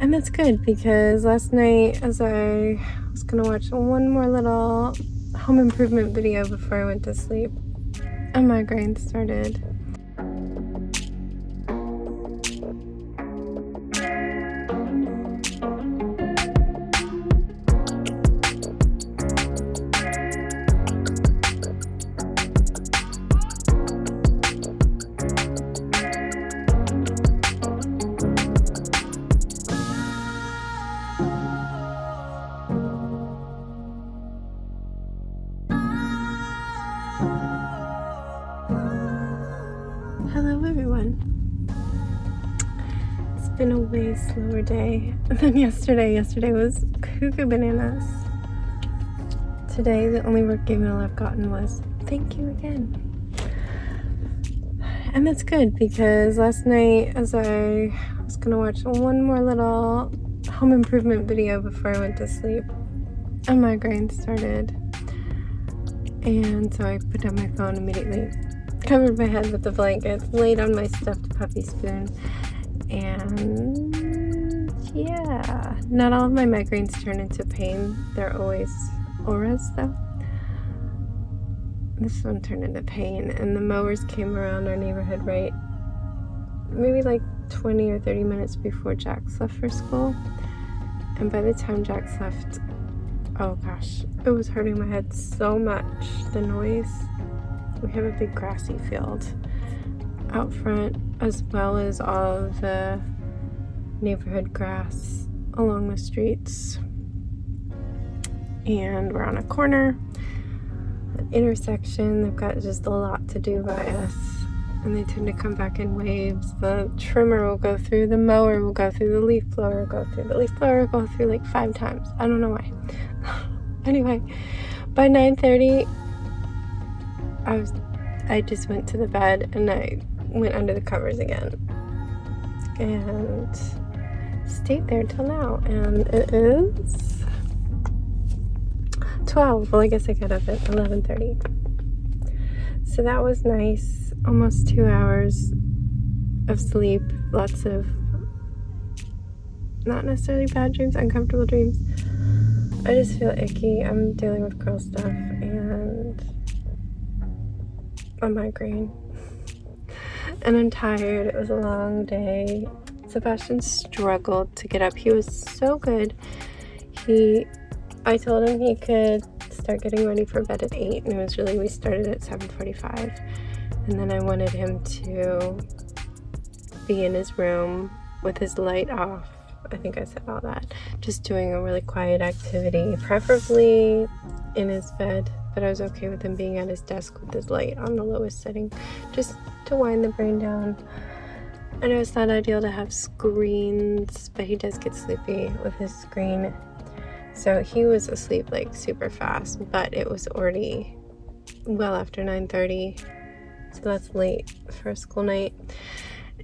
And that's good because last night, as I was gonna watch one more little home improvement video before I went to sleep, a migraine started. Hello everyone. It's been a way slower day than yesterday. Yesterday was cuckoo bananas. Today the only work email I've gotten was thank you again. And that's good because last night, as I was gonna watch one more little home improvement video before I went to sleep, a migraine started. And so I put down my phone immediately, covered my head with the blankets, laid on my stuffed puppy spoon, and yeah, not all of my migraines turn into pain. They're always auras though. This one turned into pain, and the mowers came around our neighborhood right maybe like 20 or 30 minutes before Jax left for school. And by the time Jax left, oh gosh, it was hurting my head so much, the noise. We have a big grassy field out front, as well as all of the neighborhood grass along the streets. And we're on a corner, an intersection. They've got just a lot to do by us, and they tend to come back in waves. The trimmer will go through, the mower will go through, the leaf blower will go through, the leaf blower will go through like 5 times. I don't know why. Anyway, by 9:30, I just went to the bed and I went under the covers again and stayed there till now, and it is 12. Well, I guess I got up at 11:30, so that was nice. Almost 2 hours of sleep, lots of not necessarily bad dreams, uncomfortable dreams. I just feel icky. I'm dealing with girl stuff and a migraine, and I'm tired. It was a long day. Sebastian struggled to get up. He was so good. I told him he could start getting ready for bed at 8, and it was really, we started at 7:45, and then I wanted him to be in his room with his light off. I think I said all that. Just doing a really quiet activity, preferably in his bed, but I was okay with him being at his desk with his light on the lowest setting, just to wind the brain down. I know it's not ideal to have screens, but he does get sleepy with his screen. So he was asleep like super fast, but it was already well after 9:30, so that's late for a school night.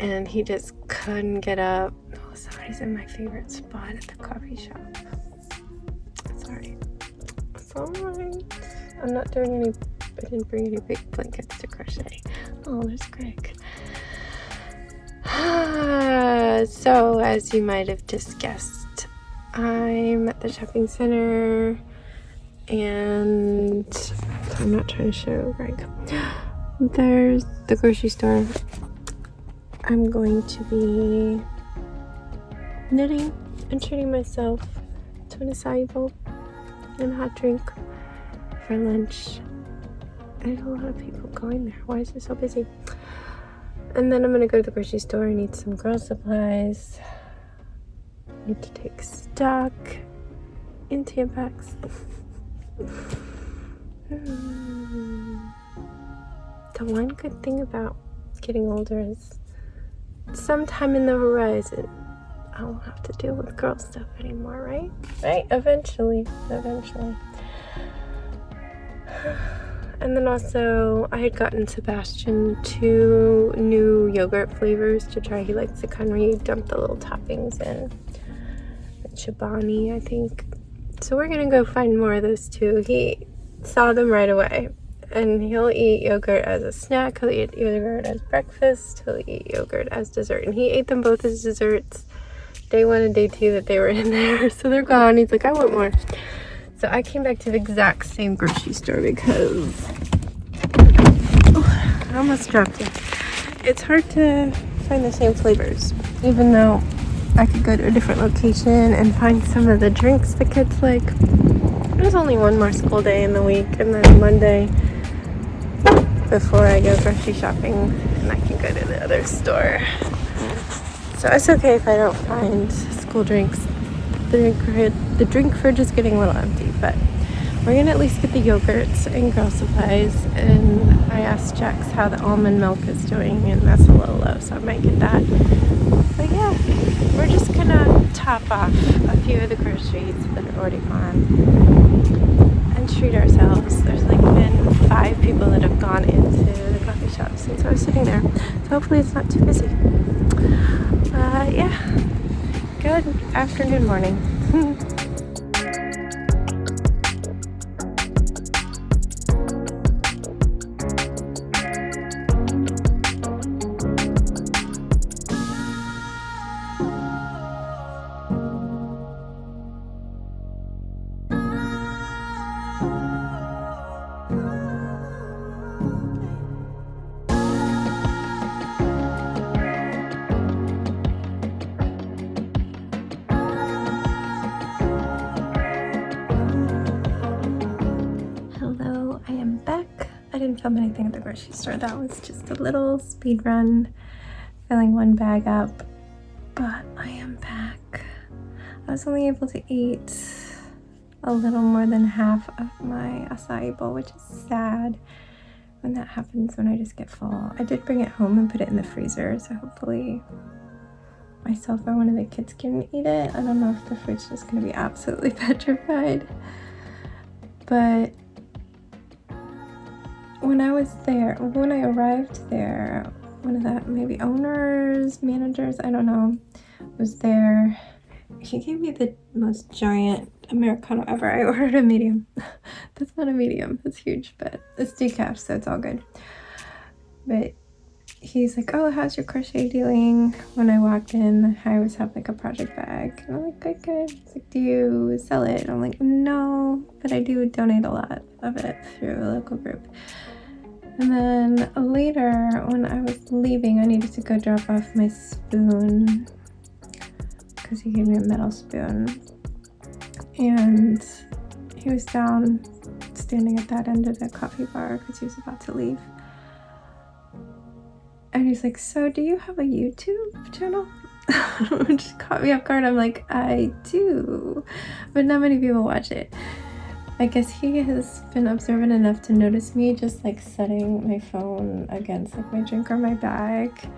And he just couldn't get up. Oh, sorry, he's in my favorite spot at the coffee shop. Sorry. It's alright. I'm not doing any, I didn't bring any big blankets to crochet. Oh, there's Greg. So, as you might have just guessed, I'm at the shopping center, and I'm not trying to show Greg. There's the grocery store. I'm going to be knitting and treating myself to an acai bowl and a hot drink for lunch. There's a lot of people going there. Why is it so busy? And then I'm going to go to the grocery store and need some girl supplies. Need to take stock in Tampax. The one good thing about getting older is sometime in the horizon I won't have to deal with girl stuff anymore, right? Right? Eventually. And then also, I had gotten Sebastian 2 new yogurt flavors to try. He likes the kind where you dump the little toppings in. The Chobani, I think. So we're gonna go find more of those 2. He saw them right away. And he'll eat yogurt as a snack, he'll eat yogurt as breakfast, he'll eat yogurt as dessert. And he ate them both as desserts day 1 and day 2 that they were in there. So they're gone. He's like, I want more. So I came back to the exact same grocery store because I almost dropped it. It's hard to find the same flavors, even though I could go to a different location and find some of the drinks the kids like. There's only one more school day in the week, and then Monday before I go grocery shopping, and I can go to the other store. So it's okay if I don't find school drinks. The drink fridge is getting a little empty, but we're gonna at least get the yogurts and girl supplies. And I asked Jax how the almond milk is doing, and that's a little low, so I might get that. But yeah, we're just gonna top off a few of the groceries that are already gone and treat ourselves. There's like been 5 people that have gone into the coffee shop since I was sitting there, so hopefully it's not too busy. Yeah, good afternoon, morning. I didn't film anything at the grocery store. That was just a little speed run, filling one bag up. But I am back. I was only able to eat a little more than half of my acai bowl, which is sad when that happens, when I just get full. I did bring it home and put it in the freezer, so hopefully myself or one of the kids can eat it. I don't know if the fridge is going to be absolutely petrified. But when I arrived there, one of the maybe owners, managers, I don't know, was there. He gave me the most giant Americano ever. I ordered a medium. That's not a medium, that's huge, but it's decaf, so it's all good. But he's like, oh, how's your crochet dealing? When I walked in, I always have like a project bag. And I'm like, good. He's like, do you sell it? And I'm like, no, but I do donate a lot of it through a local group. And then later, when I was leaving, I needed to go drop off my spoon because he gave me a metal spoon. And he was down standing at that end of the coffee bar because he was about to leave. And he's like, so do you have a YouTube channel? Which caught me off guard. I'm like, I do, but not many people watch it. I guess he has been observant enough to notice me just like setting my phone against like my drink or my bag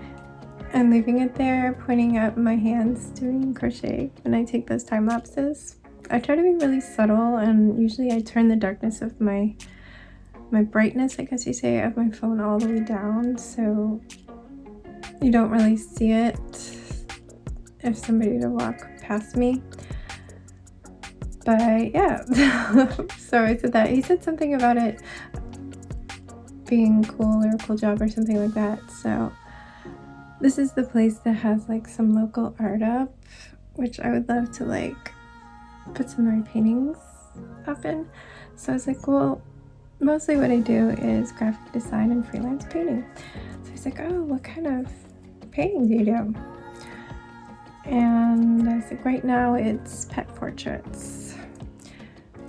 and leaving it there, pointing at my hands doing crochet when I take those time lapses. I try to be really subtle, and usually I turn the darkness of my brightness, I guess you say, of my phone all the way down, so you don't really see it if somebody were to walk past me. But yeah, so I said that. He said something about it being cool or a cool job or something like that. So this is the place that has like some local art up, which I would love to like put some of my paintings up in. So I was like, well, mostly what I do is graphic design and freelance painting. So he's like, oh, what kind of painting do you do? And I was like, right now it's pet portraits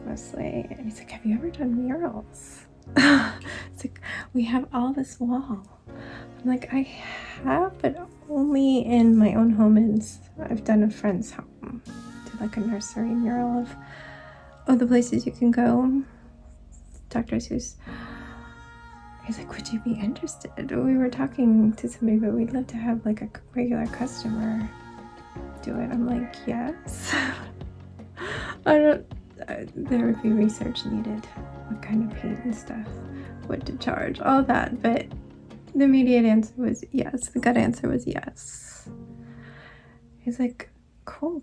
mostly. And he's like, have you ever done murals? It's like, we have all this wall. I'm like, I have, but only in my own home, and I've done a friend's home. Did like a nursery mural of the places you can go. Dr. Seuss. He's like, would you be interested? We were talking to somebody, but we'd love to have like a regular customer do it. I'm like, yes. There would be research needed, what kind of paint and stuff, what to charge, all that, but the immediate answer was yes. The gut answer was yes. He's like, cool,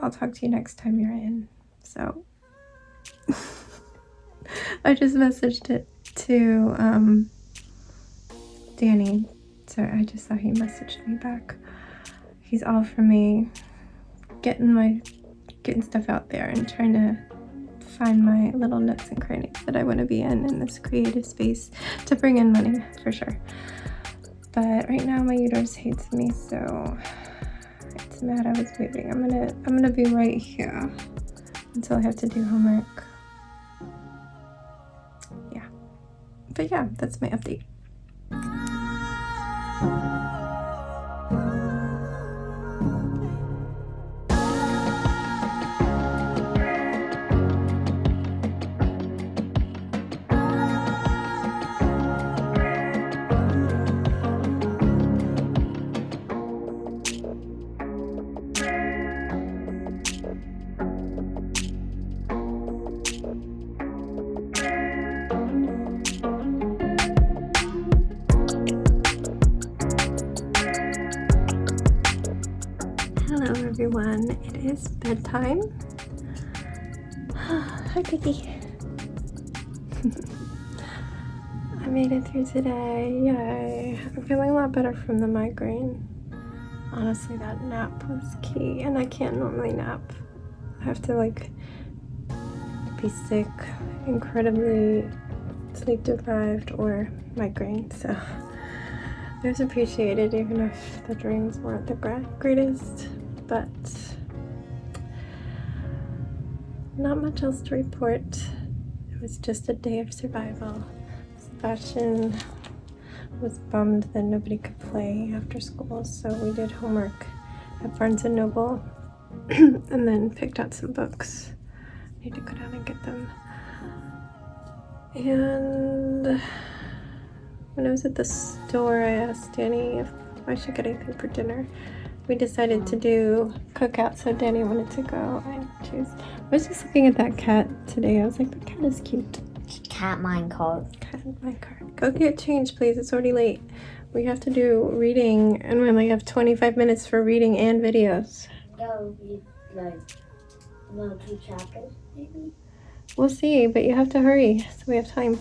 I'll talk to you next time you're in. So I just messaged it to Danny, so I just saw he messaged me back. he's all for me getting stuff out there and trying to find my little nooks and crannies that I want to be in this creative space to bring in money for sure. But right now my uterus hates me, so it's mad I was moving. I'm gonna be right here until I have to do homework. Yeah. But yeah, that's my update. Hello everyone, it is bedtime. Hi Piggy. I made it through today, yay. I'm feeling a lot better from the migraine. Honestly, that nap was key, and I can't normally nap. I have to like be sick, incredibly sleep deprived, or migraine, so it was appreciated even if the dreams weren't the greatest, but not much else to report. It was just a day of survival. Sebastian was bummed that nobody could play after school, so we did homework at Barnes & Noble and then picked out some books. I need to go down and get them. And when I was at the store, I asked Danny if I should get anything for dinner. We decided to do cookout, so Danny wanted to go and choose. I was just looking at that cat today. I was like, the cat is cute. Cat mine card. Cat mine card. Go get changed, please. It's already late. We have to do reading, and we only have 25 minutes for reading and videos. That would be like 2 chapters, maybe? We'll see, but you have to hurry, so we have time.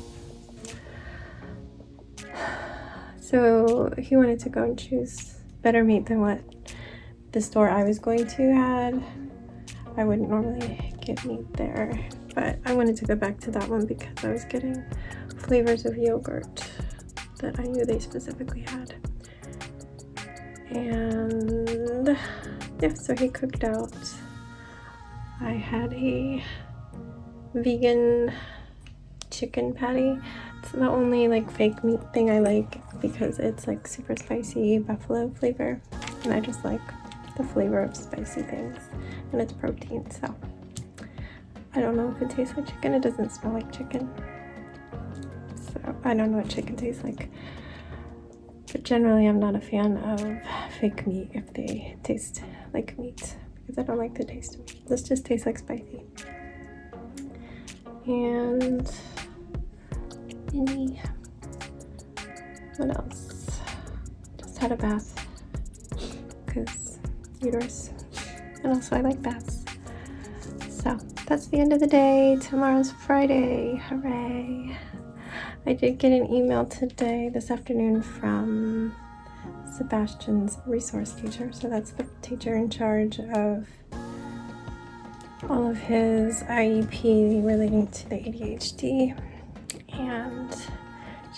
So he wanted to go and choose better meat than what the store I was going to had. I wouldn't normally get meat there, but I wanted to go back to that one because I was getting flavors of yogurt that I knew they specifically had. And yeah, so he cooked out. I had a vegan chicken patty. It's the only like fake meat thing I like because it's like super spicy buffalo flavor, and I just like the flavor of spicy things, and it's protein, so I don't know if it tastes like chicken. It doesn't smell like chicken, so I don't know what chicken tastes like. But generally I'm not a fan of fake meat if they taste like meat, because I don't like the taste of meat. This just tastes like spicy. And what else? Just had a bath because uterus, and also I like baths. So that's the end of the day. Tomorrow's Friday. Hooray! I did get an email this afternoon from Sebastian's resource teacher. So that's the teacher in charge of all of his IEP relating to the ADHD, and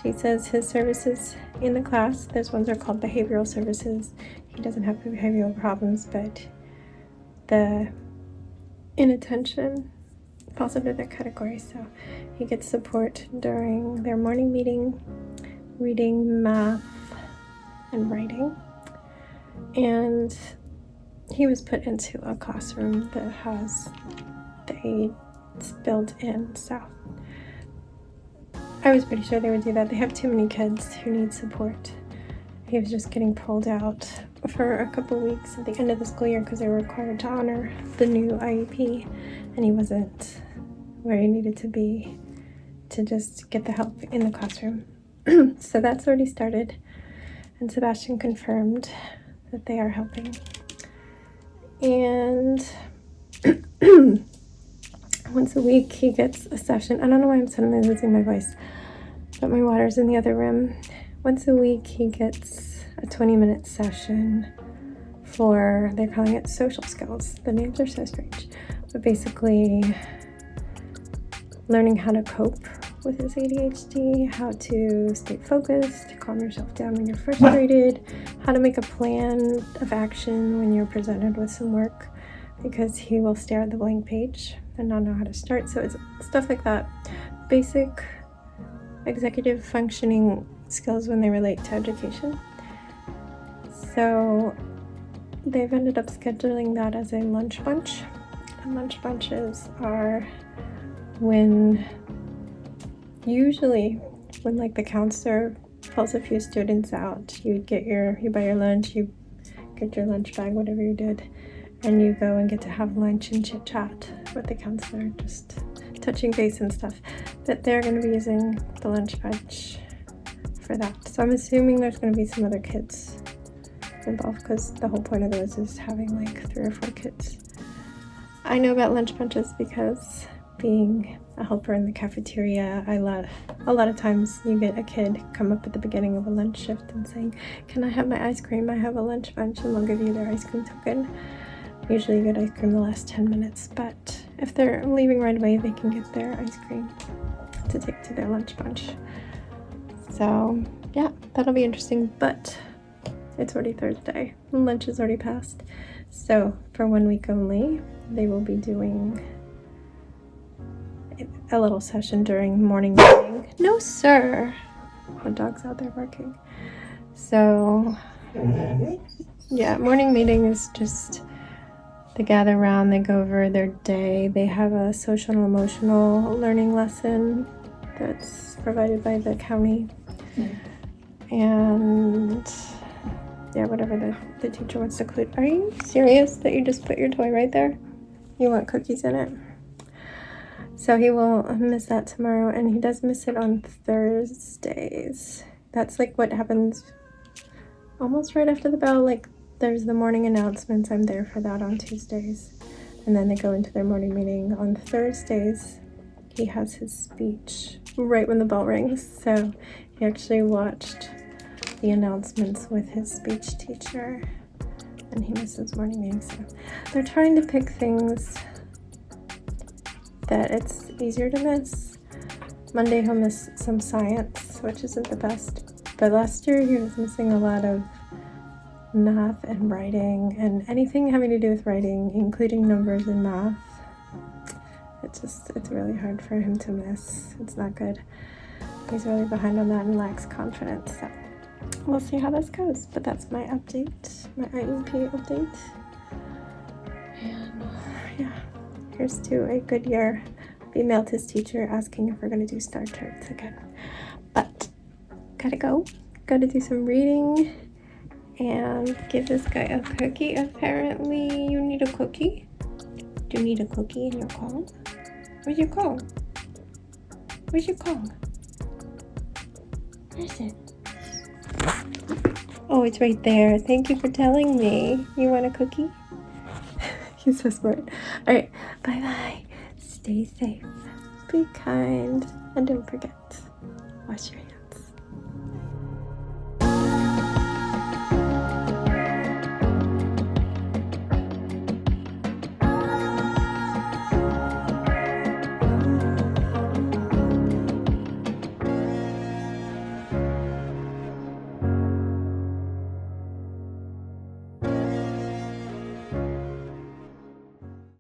she says his services in the class, those ones are called behavioral services. He doesn't have behavioral problems, but the inattention falls under that category, so he gets support during their morning meeting, reading, math, and writing. And he was put into a classroom that has the aids built in, so I was pretty sure they would do that. They have too many kids who need support. He was just getting pulled out for a couple weeks at the end of the school year because they were required to honor the new IEP, and he wasn't where he needed to be to just get the help in the classroom. So that's already started, and Sebastian confirmed that they are helping. And once a week he gets a session. I don't know why I'm suddenly losing my voice, but my water's in the other room. Once a week he gets a 20-minute session for, they're calling it social skills. The names are so strange, but basically learning how to cope with his ADHD, how to stay focused, calm yourself down when you're frustrated, how to make a plan of action when you're presented with some work, because he will stare at the blank page and not know how to start. So it's stuff like that. Basic executive functioning skills when they relate to education. So they've ended up scheduling that as a lunch bunch. And lunch bunches are usually when like the counselor pulls a few students out, you buy your lunch, you get your lunch bag, whatever you did, and you go and get to have lunch and chit chat with the counselor, just touching base and stuff. That they're going to be using the lunch bunch for that. So I'm assuming there's going to be some other kids involved, because the whole point of those is having like 3 or 4 kids. I know about lunch bunches because being a helper in the cafeteria, a lot of times you get a kid come up at the beginning of a lunch shift and saying, "Can I have my ice cream? I have a lunch bunch," and they'll give you their ice cream token. Usually you get ice cream the last 10 minutes, but if they're leaving right away, they can get their ice cream to take to their lunch bunch. So yeah, that'll be interesting, but it's already Thursday. Lunch is already passed. So for 1 week only, they will be doing a little session during morning meeting. No, sir. The dog's out there barking. So yeah, morning meeting is just they gather around, they go over their day. They have a social and emotional learning lesson that's provided by the county. And yeah, whatever the teacher wants to include. Are you serious that you just put your toy right there? You want cookies in it? So he will miss that tomorrow, and he does miss it on Thursdays. That's like what happens almost right after the bell. Like there's the morning announcements. I'm there for that on Tuesdays. And then they go into their morning meeting on Thursdays. He has his speech right when the bell rings. So he actually watched the announcements with his speech teacher, and he misses morning meetings. So they're trying to pick things that it's easier to miss. Monday he'll miss some science, which isn't the best, but last year he was missing a lot of math and writing, and anything having to do with writing, including numbers and math. It's really hard for him to miss. It's not good. He's really behind on that and lacks confidence. So we'll see how this goes, but that's my update, my IEP update. And yeah, here's to a good year. We mailed his teacher asking if we're going to do Star Charts again. But gotta do some reading and give this guy a cookie. Apparently you need a cookie. Do you need a cookie in your Kong? Where's your Kong? Where's your Kong? Where is it? Oh, it's right there. Thank you for telling me. You want a cookie? He's so smart. Alright, bye-bye. Stay safe. Be kind. And don't forget, wash your hands.